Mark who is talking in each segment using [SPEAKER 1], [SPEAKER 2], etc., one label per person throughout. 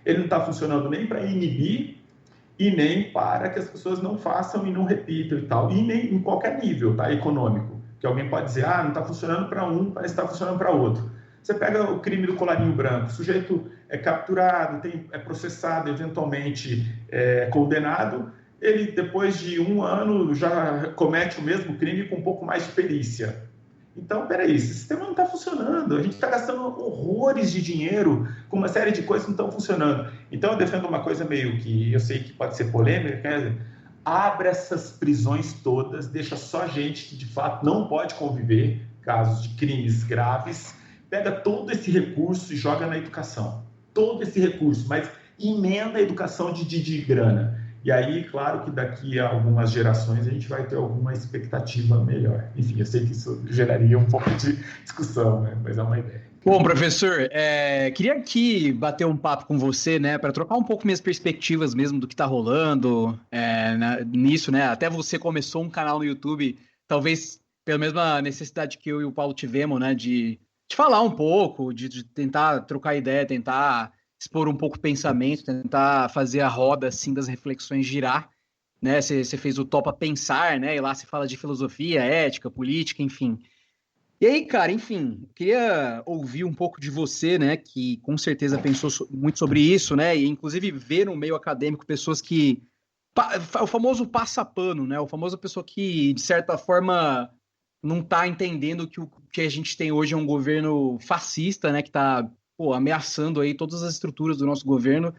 [SPEAKER 1] Ele não está funcionando nem para inibir e nem para que as pessoas não façam e não repitam e tal, e nem em qualquer nível, tá, econômico, que alguém pode dizer, não está funcionando para um, mas está funcionando para outro. Você pega o crime do colarinho branco, o sujeito é capturado, é processado, eventualmente condenado, ele depois de 1 ano já comete o mesmo crime com um pouco mais de perícia. Então, peraí, esse sistema não está funcionando, a gente está gastando horrores de dinheiro com uma série de coisas que não estão funcionando. Então, eu defendo uma coisa meio que eu sei que pode ser polêmica, abre essas prisões todas, deixa só gente que de fato não pode conviver, casos de crimes graves, pega todo esse recurso e joga na educação. Todo esse recurso, mas emenda a educação de grana. E aí, claro que daqui a algumas gerações a gente vai ter alguma expectativa melhor. Enfim, eu sei que isso geraria um pouco de discussão, né? Mas é uma ideia.
[SPEAKER 2] Bom, professor, queria aqui bater um papo com você, né, para trocar um pouco minhas perspectivas mesmo do que está rolando nisso, né? Até você começou um canal no YouTube, talvez pela mesma necessidade que eu e o Paulo tivemos, né, de falar um pouco, de tentar trocar ideia, tentar expor um pouco o pensamento, tentar fazer a roda assim das reflexões girar, né? Você fez o Topa Pensar, né? E lá se fala de filosofia, ética, política, enfim. E aí, cara, enfim, queria ouvir um pouco de você, né? Que com certeza pensou muito sobre isso, né? E inclusive ver no meio acadêmico pessoas que o famoso passa-pano, né? O famoso pessoa que de certa forma não está entendendo que o que a gente tem hoje é um governo fascista, né? Que está ameaçando aí todas as estruturas do nosso governo,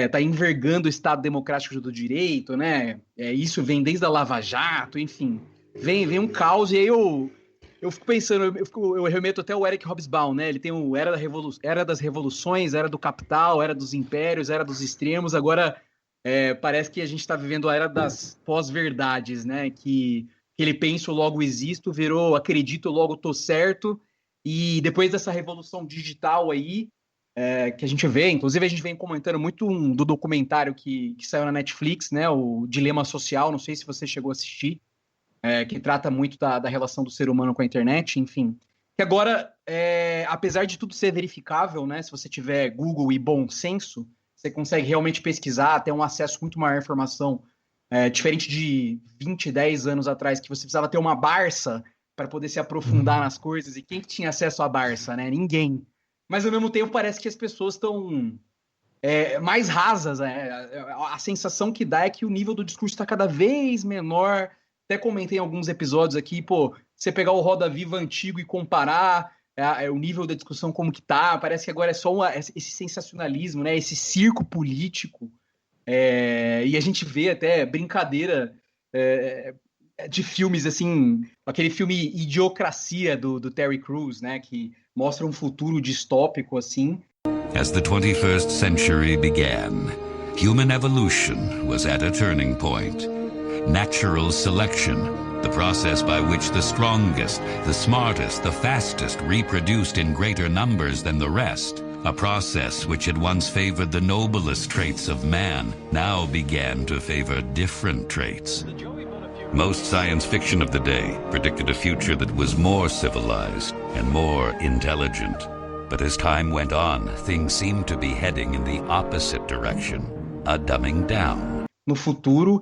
[SPEAKER 2] tá envergando o Estado Democrático do Direito, né? Isso vem desde a Lava Jato, enfim, vem um caos. E aí eu fico pensando, eu remeto até o Eric Hobsbawm, né? Ele tem o Era das Revoluções, Era do Capital, Era dos Impérios, Era dos Extremos. Agora parece que a gente está vivendo a Era das Pós-Verdades, né? Que ele pensa, logo existo, virou acredito, logo tô certo. E depois dessa revolução digital aí, que a gente vê, inclusive a gente vem comentando muito do documentário que saiu na Netflix, né, o Dilema Social, não sei se você chegou a assistir, que trata muito da relação do ser humano com a internet, enfim. Que agora, apesar de tudo ser verificável, né, se você tiver Google e bom senso, você consegue realmente pesquisar, ter um acesso muito maior à informação, diferente de 20, 10 anos atrás, que você precisava ter uma Barça para poder se aprofundar nas coisas. E quem que tinha acesso à Barça, né? Ninguém. Mas, ao mesmo tempo, parece que as pessoas estão mais rasas. A sensação que dá é que o nível do discurso está cada vez menor. Até comentei em alguns episódios aqui, você pegar o Roda Viva antigo e comparar o nível da discussão como que tá, parece que agora é só esse sensacionalismo, né? Esse circo político. E a gente vê até brincadeira de filmes, assim, aquele filme Idiocracia do Terry Crews, né, que mostra um futuro distópico, assim.
[SPEAKER 3] As the 21st century began, human evolution was at a turning point. Natural selection, the process by which the strongest, the smartest, the fastest reproduced in greater numbers than the rest, a process which had once favored the noblest traits of man, now began to favor different traits. Most science fiction of the day predicted a future that was more civilized and more intelligent. But as time went on, things seemed to be heading in the opposite direction, a dumbing down.
[SPEAKER 2] No futuro,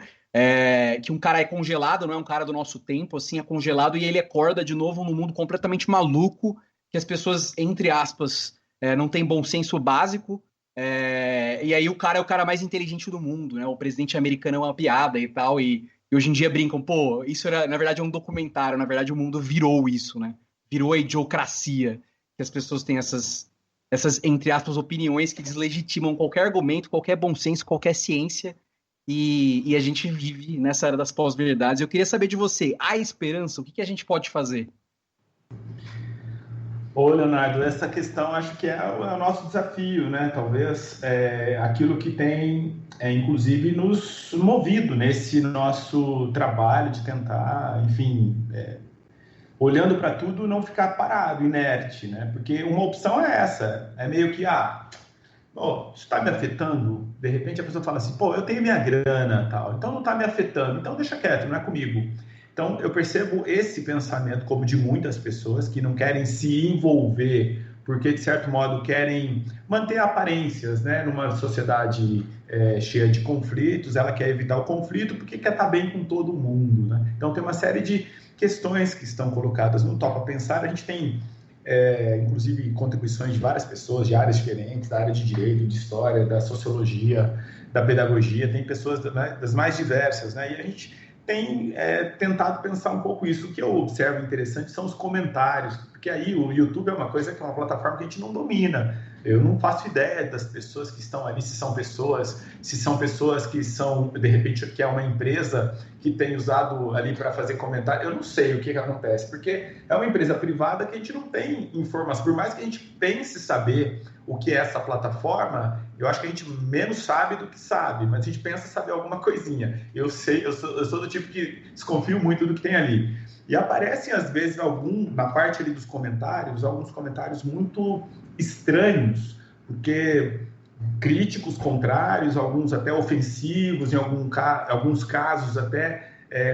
[SPEAKER 2] que um cara é congelado, não é um cara do nosso tempo, assim, é congelado e ele acorda de novo num mundo completamente maluco, que as pessoas, entre aspas, não têm bom senso básico, e aí o cara é o cara mais inteligente do mundo, né? O presidente americano é uma piada e tal, e hoje em dia brincam, isso era, na verdade, é um documentário, na verdade o mundo virou isso, né? Virou a idiocracia, que as pessoas têm essas, entre aspas, opiniões que deslegitimam qualquer argumento, qualquer bom senso, qualquer ciência, e a gente vive nessa era das pós-verdades. Eu queria saber de você, há esperança? O que a gente pode fazer?
[SPEAKER 1] Ô, Leonardo, essa questão acho que é o nosso desafio, né? Talvez aquilo que tem, inclusive, nos movido nesse nosso trabalho de tentar, enfim, olhando para tudo, não ficar parado, inerte, né? Porque uma opção é essa, é meio que, isso está me afetando? De repente a pessoa fala assim, eu tenho minha grana, tal, então não está me afetando, então deixa quieto, não é comigo. Então, eu percebo esse pensamento como de muitas pessoas que não querem se envolver porque, de certo modo, querem manter aparências, né? Numa sociedade cheia de conflitos, ela quer evitar o conflito porque quer estar bem com todo mundo, né? Então, tem uma série de questões que estão colocadas no Topa Pensar. A gente tem, inclusive, contribuições de várias pessoas de áreas diferentes, da área de direito, de história, da sociologia, da pedagogia, tem pessoas das mais diversas, né? E a gente tem tentado pensar um pouco isso. O que eu observo interessante são os comentários, porque aí o YouTube é uma coisa que é uma plataforma que a gente não domina. Eu não faço ideia das pessoas que estão ali, se são pessoas que são, de repente, que é uma empresa que tem usado ali para fazer comentário. Eu não sei o que acontece, porque é uma empresa privada que a gente não tem informação. Por mais que a gente pense saber o que é essa plataforma, eu acho que a gente menos sabe do que sabe, mas a gente pensa saber alguma coisinha. Eu sou do tipo que desconfio muito do que tem ali. E aparecem, às vezes, na parte ali dos comentários, alguns comentários muito estranhos, porque críticos contrários, alguns até ofensivos, em alguns casos até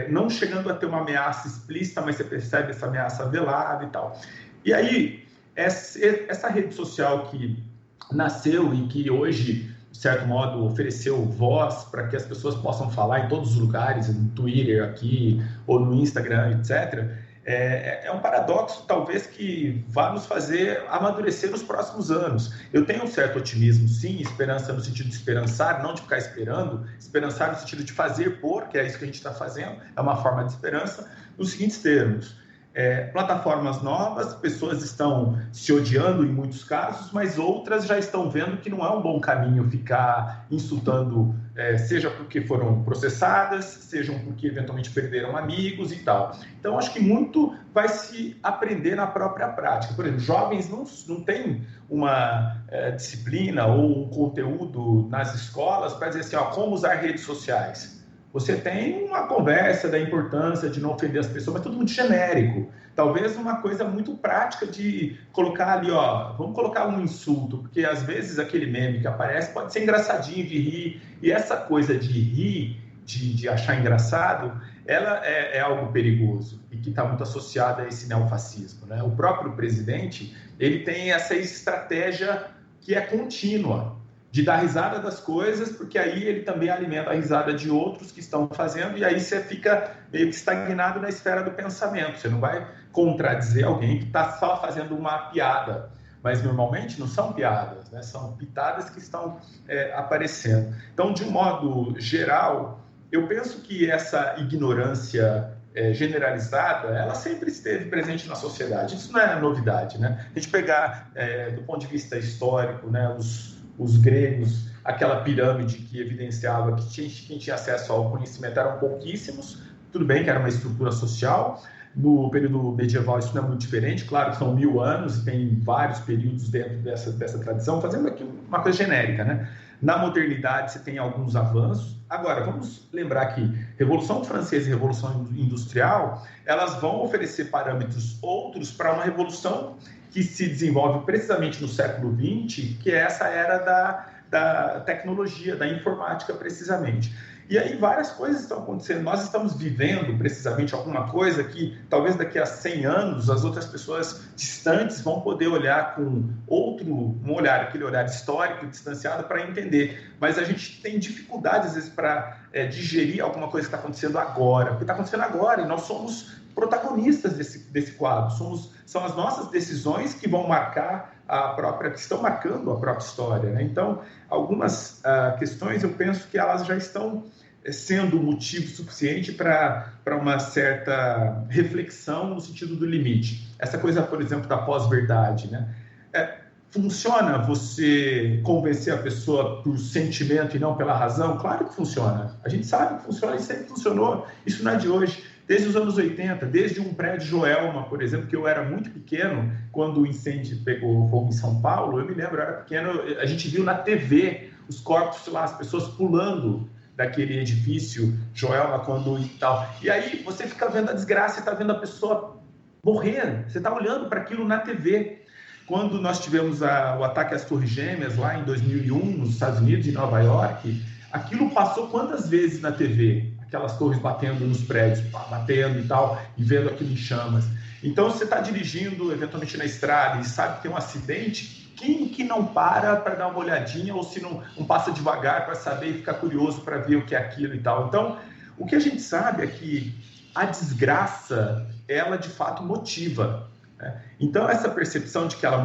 [SPEAKER 1] não chegando a ter uma ameaça explícita, mas você percebe essa ameaça velada e tal. E aí, essa rede social que nasceu e que hoje, de certo modo, ofereceu voz para que as pessoas possam falar em todos os lugares, no Twitter aqui, ou no Instagram, etc., é um paradoxo, talvez, que vai nos fazer amadurecer nos próximos anos. Eu tenho um certo otimismo, sim, esperança no sentido de esperançar, não de ficar esperando, esperançar no sentido de fazer que é isso que a gente está fazendo, é uma forma de esperança, nos seguintes termos. Plataformas novas, pessoas estão se odiando em muitos casos, mas outras já estão vendo que não é um bom caminho ficar insultando, seja porque foram processadas, sejam porque eventualmente perderam amigos e tal. Então, acho que muito vai se aprender na própria prática. Por exemplo, jovens não têm uma disciplina ou um conteúdo nas escolas para dizer assim, como usar redes sociais. Você tem uma conversa da importância de não ofender as pessoas, mas tudo muito genérico. Talvez uma coisa muito prática de colocar ali, vamos colocar um insulto, porque às vezes aquele meme que aparece pode ser engraçadinho de rir, e essa coisa de rir, de achar engraçado, ela é algo perigoso e que está muito associada a esse neofascismo, né? O próprio presidente, ele tem essa estratégia que é contínua, de dar risada das coisas, porque aí ele também alimenta a risada de outros que estão fazendo, e aí você fica meio que estagnado na esfera do pensamento. Você não vai contradizer alguém que está só fazendo uma piada, mas normalmente não são piadas, né? São pitadas que estão aparecendo. Então, de um modo geral, eu penso que essa ignorância generalizada, ela sempre esteve presente na sociedade. Isso não é novidade, né? A gente pegar, do ponto de vista histórico, né, os gregos, aquela pirâmide que evidenciava que quem tinha acesso ao conhecimento eram pouquíssimos, tudo bem que era uma estrutura social. No período medieval isso não é muito diferente, claro que são 1000 anos e tem vários períodos dentro dessa tradição, fazendo aqui uma coisa genérica, né? Na modernidade você tem alguns avanços. Agora, vamos lembrar que Revolução Francesa e Revolução Industrial, elas vão oferecer parâmetros outros para uma revolução que se desenvolve precisamente no século XX, que é essa era da tecnologia, da informática, precisamente. E aí várias coisas estão acontecendo. Nós estamos vivendo, precisamente, alguma coisa que talvez daqui a 100 anos as outras pessoas distantes vão poder olhar com aquele olhar histórico, distanciado, para entender. Mas a gente tem dificuldade, às vezes, para digerir alguma coisa que está acontecendo agora. Porque está acontecendo agora e nós somos protagonistas desse quadro. São as nossas decisões que vão marcar que estão marcando a própria história, né? Então, algumas questões eu penso que elas já estão sendo motivo suficiente para uma certa reflexão no sentido do limite. Essa coisa, por exemplo, da pós-verdade, né? Funciona você convencer a pessoa por sentimento e não pela razão? Claro que funciona. A gente sabe que funciona e sempre funcionou. Isso não é de hoje. Desde os anos 80, desde um prédio Joelma, por exemplo, que eu era muito pequeno, quando o incêndio pegou fogo em São Paulo, eu me lembro, eu era pequeno, a gente viu na TV os corpos lá, as pessoas pulando daquele edifício Joelma e tal. E aí você fica vendo a desgraça, você está vendo a pessoa morrer, você está olhando para aquilo na TV. Quando nós tivemos o ataque às Torres Gêmeas, lá em 2001, nos Estados Unidos, em Nova York, aquilo passou quantas vezes na TV? aquelas torres batendo nos prédios, batendo e tal, e vendo aquilo em chamas. Então, você está dirigindo, eventualmente, na estrada e sabe que tem um acidente, quem que não para dar uma olhadinha ou se não passa devagar para saber e ficar curioso para ver o que é aquilo e tal? Então, o que a gente sabe é que a desgraça, ela de fato motiva. Então, essa percepção de que ela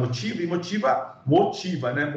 [SPEAKER 1] motiva, né?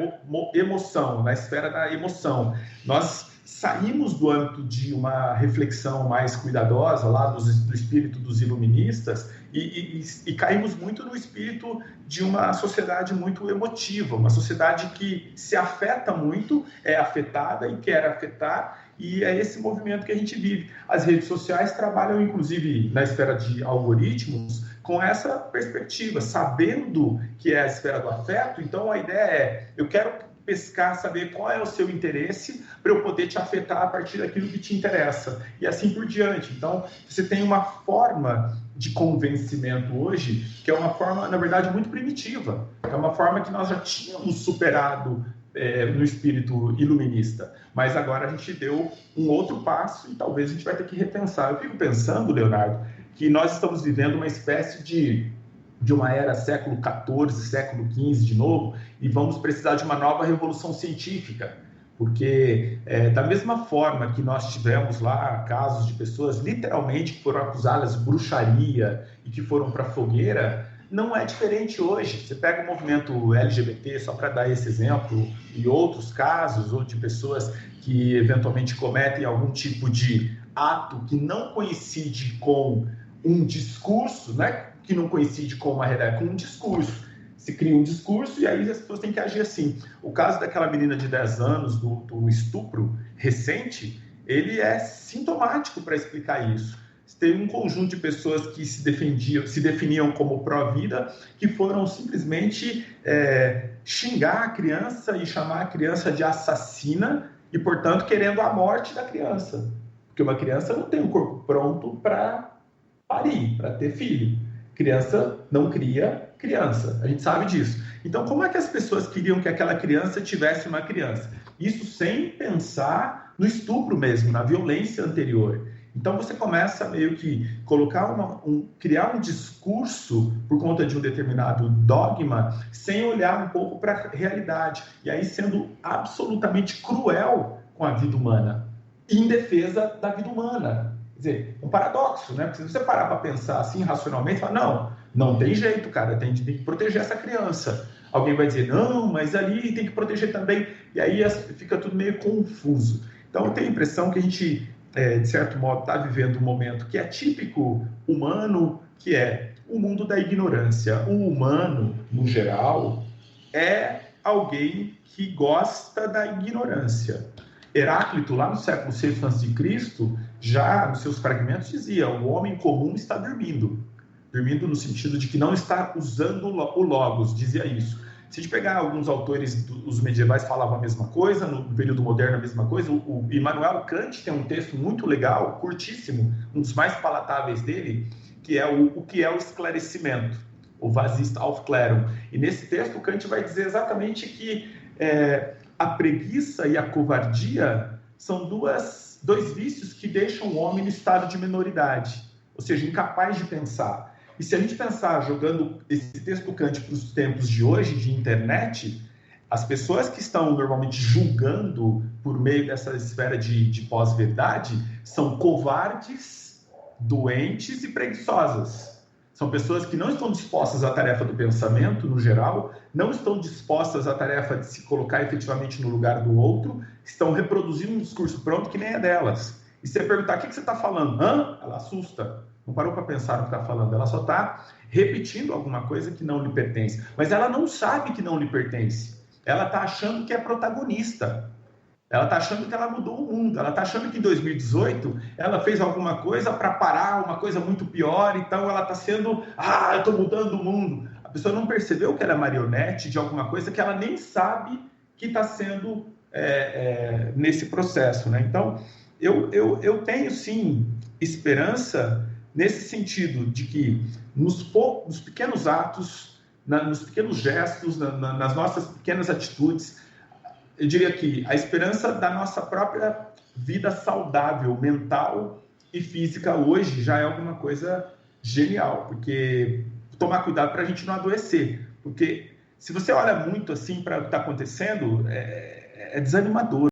[SPEAKER 1] Emoção, na esfera da emoção. Nós saímos do âmbito de uma reflexão mais cuidadosa lá do espírito dos iluministas e caímos muito no espírito de uma sociedade muito emotiva, uma sociedade que se afeta muito, é afetada e quer afetar, e é esse movimento que a gente vive. As redes sociais trabalham, inclusive, na esfera de algoritmos, com essa perspectiva, sabendo que é a esfera do afeto. Então, a ideia é, eu quero pescar, saber qual é o seu interesse para eu poder te afetar a partir daquilo que te interessa, e assim por diante. Então, você tem uma forma de convencimento hoje, que é uma forma, na verdade, muito primitiva. É uma forma que nós já tínhamos superado no espírito iluminista, mas agora a gente deu um outro passo e talvez a gente vai ter que repensar. Eu fico pensando, Leonardo, que nós estamos vivendo uma espécie de uma era século XIV, século XV de novo, e vamos precisar de uma nova revolução científica, porque da mesma forma que nós tivemos lá casos de pessoas literalmente que foram acusadas de bruxaria e que foram para a fogueira, não é diferente hoje. Você pega o movimento LGBT, só para dar esse exemplo, e outros casos, ou de pessoas que eventualmente cometem algum tipo de ato que não coincide com um discurso, né? Que não coincide com uma realidade, com um discurso. Se cria um discurso e aí as pessoas têm que agir assim. O caso daquela menina de 10 anos, do estupro recente, ele é sintomático para explicar isso. Tem um conjunto de pessoas que se definiam como pró-vida, que foram simplesmente xingar a criança e chamar a criança de assassina e, portanto, querendo a morte da criança. Porque uma criança não tem um corpo pronto para parir, para ter filho. Criança não cria criança, a gente sabe disso. Então, como é que as pessoas queriam que aquela criança tivesse uma criança? Isso sem pensar no estupro mesmo, na violência anterior. Então, você começa meio que criar um discurso por conta de um determinado dogma, sem olhar um pouco para a realidade. E aí sendo absolutamente cruel com a vida humana, em defesa da vida humana. Quer dizer, um paradoxo, né? Porque se você parar para pensar assim racionalmente, fala, não tem jeito, cara, tem que proteger essa criança. Alguém vai dizer, não, mas ali tem que proteger também. E aí fica tudo meio confuso. Então, eu tenho a impressão que a gente, de certo modo, está vivendo um momento que é típico humano, que é o mundo da ignorância. O humano, no geral, é alguém que gosta da ignorância. Heráclito, lá no século VI a.C., já nos seus fragmentos dizia, o homem comum está dormindo. Dormindo no sentido de que não está usando o logos, dizia isso. Se a gente pegar alguns autores dos medievais falavam a mesma coisa, no período moderno a mesma coisa, o Immanuel Kant tem um texto muito legal, curtíssimo, um dos mais palatáveis dele, que é o que é o esclarecimento, o Was ist Aufklärung. E nesse texto o Kant vai dizer exatamente que a preguiça e a covardia são dois vícios que deixam o homem no estado de minoridade, ou seja, incapaz de pensar. E se a gente pensar, jogando esse texto do Kant para os tempos de hoje, de internet, as pessoas que estão normalmente julgando por meio dessa esfera de pós-verdade são covardes, doentes e preguiçosas. São pessoas que não estão dispostas à tarefa do pensamento, no geral, não estão dispostas à tarefa de se colocar efetivamente no lugar do outro, estão reproduzindo um discurso pronto que nem é delas. E se você perguntar, o que você está falando? Ela assusta. Não parou para pensar no que está falando. Ela só está repetindo alguma coisa que não lhe pertence. Mas ela não sabe que não lhe pertence. Ela está achando que é protagonista. Ela está achando que ela mudou o mundo. Ela está achando que em 2018 ela fez alguma coisa para parar uma coisa muito pior. Então ela está sendo, eu estou mudando o mundo. A pessoa não percebeu que ela é marionete de alguma coisa que ela nem sabe que está sendo nesse processo, né? Então, eu tenho, sim, esperança nesse sentido de que nos pequenos atos, nos pequenos gestos, nas nossas pequenas atitudes, eu diria que a esperança da nossa própria vida saudável, mental e física hoje já é alguma coisa genial, porque tomar cuidado para a gente não adoecer, porque se você olha muito assim para o que está acontecendo, é desanimador.